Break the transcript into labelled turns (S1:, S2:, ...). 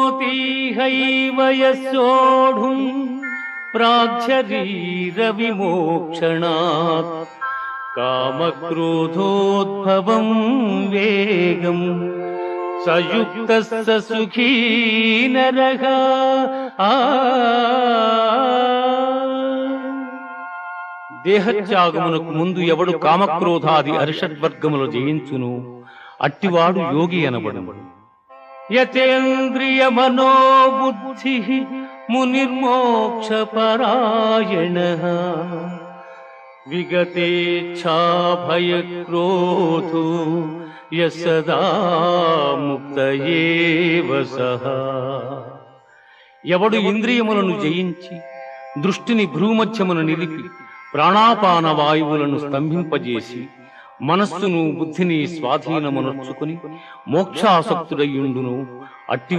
S1: నోతిహైవ యస్సోఢుం ప్రాజ్ఞరీర విమోక్షణాత్ కామక్రోధోద్భవం వేగం సయుక్తస్స సుఖీ నరః. దేహత్యాగమునకు ముందు ఎవడు కామక్రోధాది అరిషడ్వర్గములు జయించును అట్టివాడు యోగి అనబడును. యతేంద్రియ మనోబుద్ధి మునిర్మోక్ష పరాయణః విగతేచ్ఛాభయక్రోధో యసదా ముక్త ఏవ సః. ఎవడు ఇంద్రియములను జయించి దృష్టిని భ్రూమధ్యమున నిలిపి ప్రాణాపాన వాయువులను స్తంభింపజేసి మనస్సును బుద్ధిని స్వాధీనమునర్చుకుని మోక్షాసక్తుడయ్యుండును అట్టివాడు